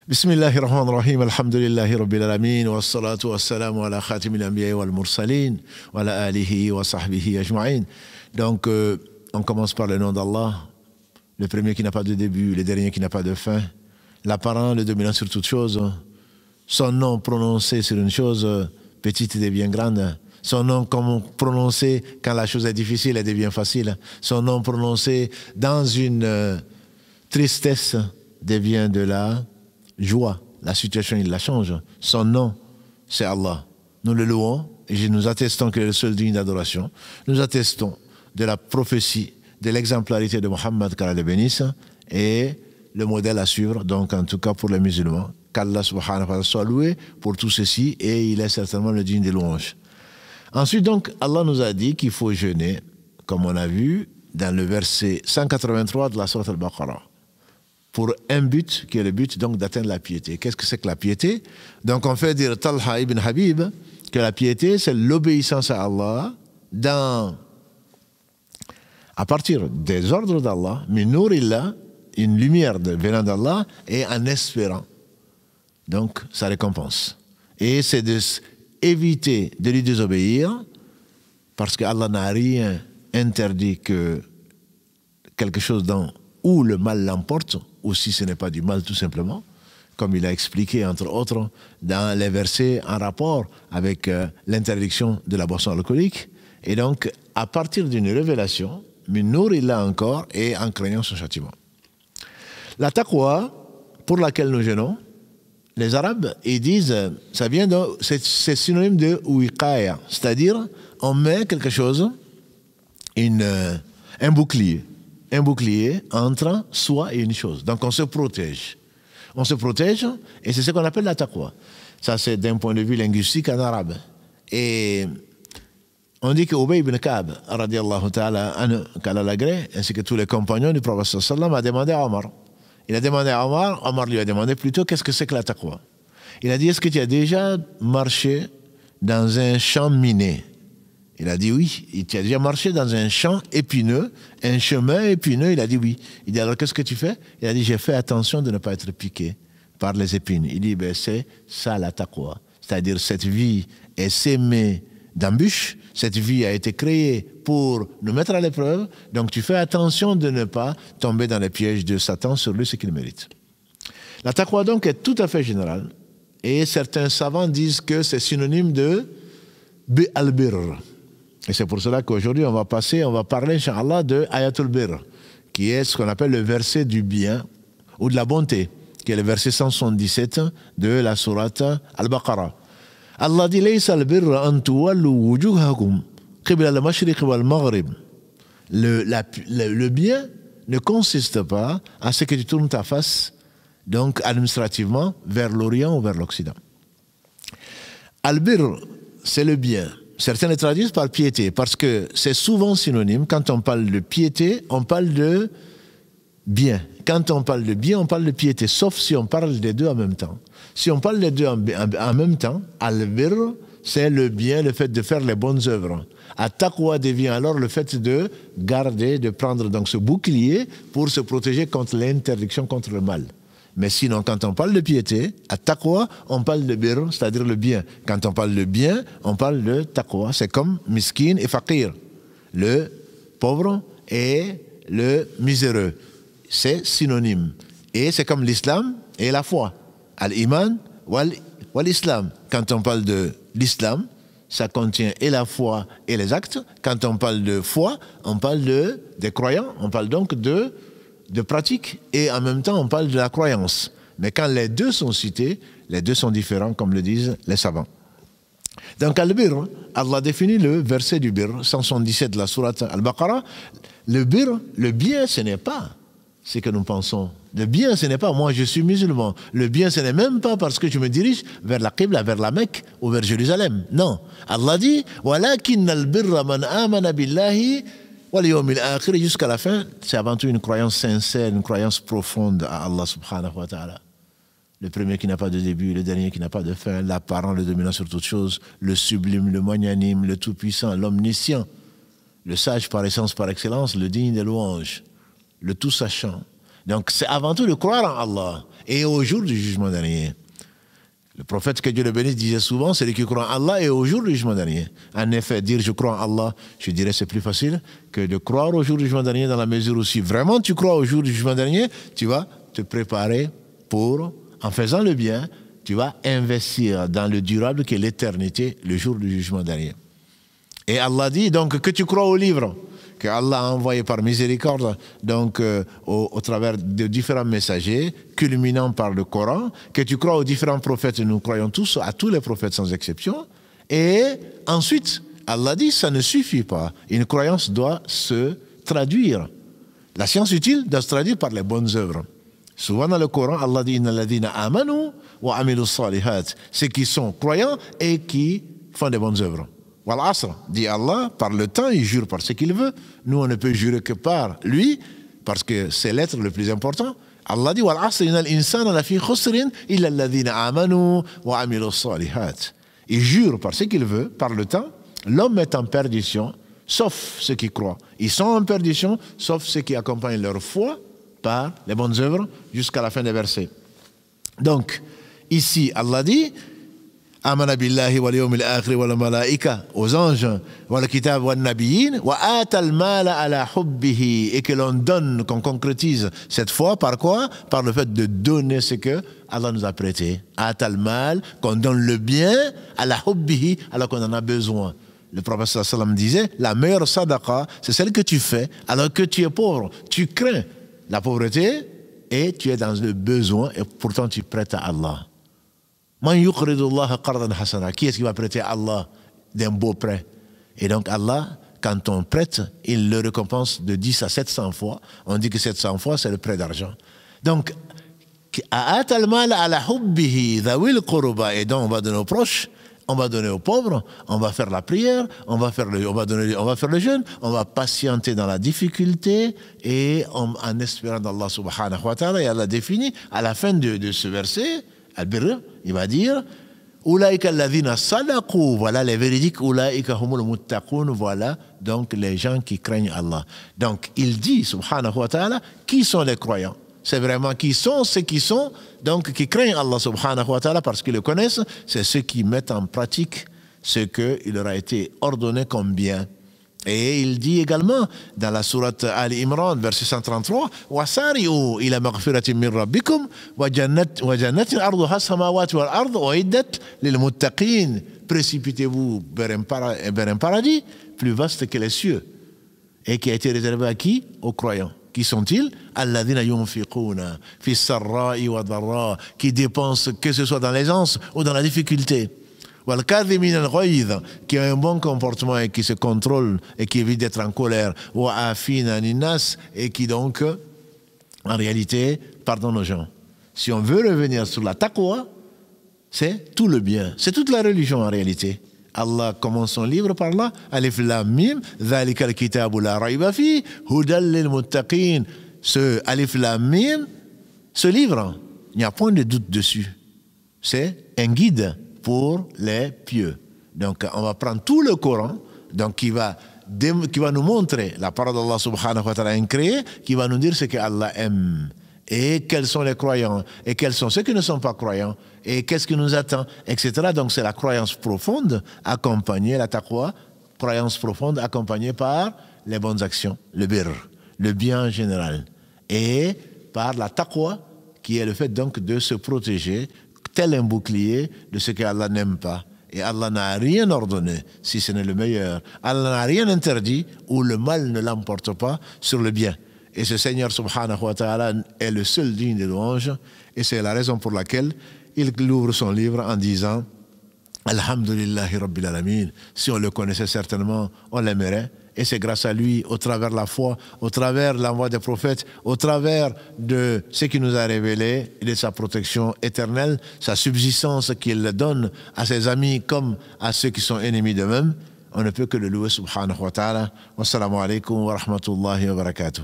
Bismillahir Rahmanir Rahim, alhamdulillahi rabbil alamin, wa salatu wa salamu ala khatimil anbiya wal mursalin, wa ala alihi wa sahbihi ajma'in. Donc, on commence par le nom d'Allah, le premier qui n'a pas de début, le dernier qui n'a pas de fin, l'apparent, le dominant sur toute chose. Son nom prononcé sur une chose petite devient grande. Son nom prononcé quand la chose est difficile, elle devient facile. Son nom prononcé dans une tristesse devient de la joie. La situation, il la change. Son nom, c'est Allah. Nous le louons et nous attestons qu'il est le seul digne d'adoration. Nous attestons de la prophétie, de l'exemplarité de Mohammed, qu'Allah le bénisse, et le modèle à suivre, donc en tout cas pour les musulmans. Qu'Allah subhanahu wa ta'ala soit loué pour tout ceci et il est certainement le digne des louanges. Ensuite, donc, Allah nous a dit qu'il faut jeûner, comme on a vu dans le verset 183 de la sourate Al-Baqarah, pour un but qui est le but donc d'atteindre la piété. Qu'est-ce que c'est que la piété? Donc on fait dire Talha ibn Habib que la piété c'est l'obéissance à Allah à partir des ordres d'Allah, min nourillah, une lumière venant d'Allah et en espérant donc sa récompense. Et c'est d'éviter de lui désobéir parce qu'Allah n'a rien interdit que quelque chose où le mal l'emporte, ou si ce n'est pas du mal tout simplement, comme il a expliqué entre autres dans les versets en rapport avec l'interdiction de la boisson alcoolique. Et donc, à partir d'une révélation, min nourillah encore, et en craignant son châtiment. La taqwa, pour laquelle nous jeûnons, les Arabes, ils disent, ça vient c'est synonyme de wiqaya, c'est-à-dire, on met quelque chose, un bouclier entre soi et une chose. Donc on se protège. On se protège et c'est ce qu'on appelle la taqwa. Ça c'est d'un point de vue linguistique en arabe. Et on dit que Ubay ibn Ka'b, radiallahu ta'ala, qu'Allah l'agrée, ainsi que tous les compagnons du prophète sallam, a demandé à Omar. Il a demandé à Omar, Omar lui a demandé plutôt qu'est-ce que c'est que la taqwa. Il a dit, est-ce que tu as déjà marché dans un champ miné? Il a dit oui. Il a déjà marché dans un champ épineux, un chemin épineux. Il a dit oui. Il dit alors qu'est-ce que tu fais? Il a dit j'ai fait attention de ne pas être piqué par les épines. Il dit ben c'est ça la taqwa. C'est-à-dire cette vie est sémée d'embûches. Cette vie a été créée pour nous mettre à l'épreuve. Donc tu fais attention de ne pas tomber dans les pièges de Satan sur lui ce qu'il mérite. La taqwa donc est tout à fait générale. Et certains savants disent que c'est synonyme de al-birr. Et c'est pour cela qu'aujourd'hui, on va parler, Inch'Allah, de Ayatul Bir, qui est ce qu'on appelle le verset du bien, ou de la bonté, qui est le verset 177 de la sourate Al-Baqarah. Allah dit, Laysa al-birra an tuwallu wujuhakum qibla al-mashriq wal-maghrib. Le bien ne consiste pas à ce que tu tournes ta face, donc administrativement, vers l'Orient ou vers l'Occident. Al-bir, c'est le bien. Certains le traduisent par piété, parce que c'est souvent synonyme. Quand on parle de piété, on parle de bien. Quand on parle de bien, on parle de piété, sauf si on parle des deux en même temps. Si on parle des deux en même temps, al-bir, c'est le bien, le fait de faire les bonnes œuvres. At-taqwa devient alors le fait de garder, de prendre donc ce bouclier pour se protéger contre l'interdiction, contre le mal. Mais sinon, quand on parle de piété, à taqwa, on parle de birr, c'est-à-dire le bien. Quand on parle de bien, on parle de taqwa. C'est comme miskin et faqir, le pauvre et le miséreux. C'est synonyme. Et c'est comme l'islam et la foi. Al-iman wal-islam. Quand on parle de l'islam, ça contient et la foi et les actes. Quand on parle de foi, on parle des croyants. On parle donc de pratique et en même temps on parle de la croyance. Mais quand les deux sont cités, les deux sont différents comme le disent les savants. Donc al-bir, Allah définit le verset du bir, 177 de la sourate Al-Baqarah. Le bir, le bien ce n'est pas ce que nous pensons. Le bien ce n'est pas moi je suis musulman. Le bien ce n'est même pas parce que je me dirige vers la Qibla, vers la Mecque ou vers Jérusalem. Non. Allah dit walakin al-birra man amana billahi jusqu'à la fin, c'est avant tout une croyance sincère, une croyance profonde à Allah subhanahu wa ta'ala. Le premier qui n'a pas de début, le dernier qui n'a pas de fin, l'apparent, le dominant sur toute chose, le sublime, le magnanime, le tout-puissant, l'omniscient, le sage par essence, par excellence, le digne des louanges, le tout-sachant. Donc c'est avant tout de croire en Allah et au jour du jugement dernier. Le prophète, que Dieu le bénisse, disait souvent, c'est celui qui croit en Allah et au jour du jugement dernier. En effet, dire je crois en Allah, je dirais c'est plus facile que de croire au jour du jugement dernier, dans la mesure où si vraiment tu crois au jour du jugement dernier, tu vas te préparer pour, en faisant le bien, tu vas investir dans le durable qui est l'éternité, le jour du jugement dernier. Et Allah dit donc que tu crois au livre que Allah a envoyé par miséricorde, donc au travers de différents messagers, culminant par le Coran, que tu crois aux différents prophètes, nous croyons tous à tous les prophètes sans exception, et ensuite, Allah dit, ça ne suffit pas, une croyance doit se traduire. La science utile doit se traduire par les bonnes œuvres. Souvent dans le Coran, Allah dit, Inna ladina amanu wa amilu salihat, ceux qui sont croyants et qui font des bonnes œuvres. Wal asr, dit Allah, par le temps, il jure par ce qu'il veut. Nous, on ne peut jurer que par lui, parce que c'est l'être le plus important. Allah dit, Wal asr, innal insana lafi khusrin, illa alladhina amanu wa amilu salihat. Il jure par ce qu'il veut, par le temps. L'homme est en perdition, sauf ceux qui croient. Ils sont en perdition, sauf ceux qui accompagnent leur foi par les bonnes œuvres, jusqu'à la fin des versets. Donc, ici, Allah dit, Amana billahi wal yawmil akhir wal malaika, aux anges, wal kitab wal nabiyyin, wa atal mala ala hubbihi, et que l'on donne, qu'on concrétise cette foi par quoi? Par le fait de donner ce que Allah nous a prêté. Atal mal, qu'on donne le bien ala hubbihi, alors qu'on en a besoin. Le prophète sallallahu alayhi wa sallam disait, la meilleure sadaqa, c'est celle que tu fais alors que tu es pauvre. Tu crains la pauvreté et tu es dans le besoin et pourtant tu prêtes à Allah. Man yuqridullaha qardan hasana. Qui est-ce qui va prêter à Allah d'un beau prêt? Et donc Allah, quand on prête, il le récompense de 10 à 700 fois. On dit que 700 fois, c'est le prêt d'argent. Donc, a'atal mal ala hubbihi dhawil qurba, et donc on va donner aux proches, on va donner aux pauvres, on va faire la prière, on va faire le jeûne, on va patienter dans la difficulté et en espérant d'Allah subhanahu wa ta'ala. Et Allah définit à la fin de ce verset, Al-Birr, il va dire Ulaika alladhina sadaqu, voilà les véridiques, Ulaika humul muttaqun, voilà donc les gens qui craignent Allah. Donc il dit subhanahu wa ta'ala, qui sont les croyants? C'est vraiment qui sont ceux qui sont, donc qui craignent Allah subhanahu wa ta'ala parce qu'ils le connaissent, c'est ceux qui mettent en pratique ce qu'il leur a été ordonné comme bien. Et il dit également dans la sourate Ali Imran, verset 133, وَسَارِعُوا إِلَى مَغْفِرَةٍ مِّن رَبِّكُمْ وَجَنَّةٍ أَرْضُهَا السَّمَاوَاتُ وَالْأَرْضُ أُعِدَّتْ لِلْمُتَّقِينَ. Précipitez-vous vers un paradis plus vaste que les cieux et qui a été réservé à qui? Aux croyants. Qui sont-ils? Alladhina yunfiquna fi sarra'i wa dharra, qui dépensent que ce soit dans l'aisance ou dans la difficulté. Wal kadhimin al-ghayz, qui a un bon comportement et qui se contrôle et qui évite d'être en colère. Wa afina anin-nas, et qui donc en réalité pardonne aux gens. Si on veut revenir sur la taqwa, c'est tout le bien, c'est toute la religion en réalité. Allah commence son livre par là, Alif Lam Mim, Dhalika al-kitabu la rayba fi, hudal lil muttaqin. Ce Alif Lam Mim, ce livre, il n'y a point de doute dessus. C'est un guide pour les pieux. Donc on va prendre tout le Coran, donc qui va nous montrer la parole d'Allah subhanahu wa ta'ala incréée, qui va nous dire ce que Allah aime. Et quels sont les croyants, et quels sont ceux qui ne sont pas croyants, et qu'est-ce qui nous attend, etc. Donc c'est la croyance profonde accompagnée, la taqwa, croyance profonde accompagnée par les bonnes actions, le birr, le bien en général, et par la taqwa, qui est le fait donc de se protéger, tel un bouclier de ce que Allah n'aime pas. Et Allah n'a rien ordonné, si ce n'est le meilleur. Allah n'a rien interdit, où le mal ne l'emporte pas sur le bien. Et ce Seigneur subhanahu wa ta'ala est le seul digne de louange. Et c'est la raison pour laquelle il ouvre son livre en disant Alhamdulillahi Rabbil Alamin. Si on le connaissait certainement, on l'aimerait. Et c'est grâce à lui, au travers de la foi, au travers de l'envoi des prophètes, au travers de ce qu'il nous a révélé, et de sa protection éternelle, sa subsistance qu'il donne à ses amis comme à ceux qui sont ennemis d'eux-mêmes. On ne peut que le louer subhanahu wa ta'ala. Wassalamu alaikum wa rahmatullahi wa barakatuh.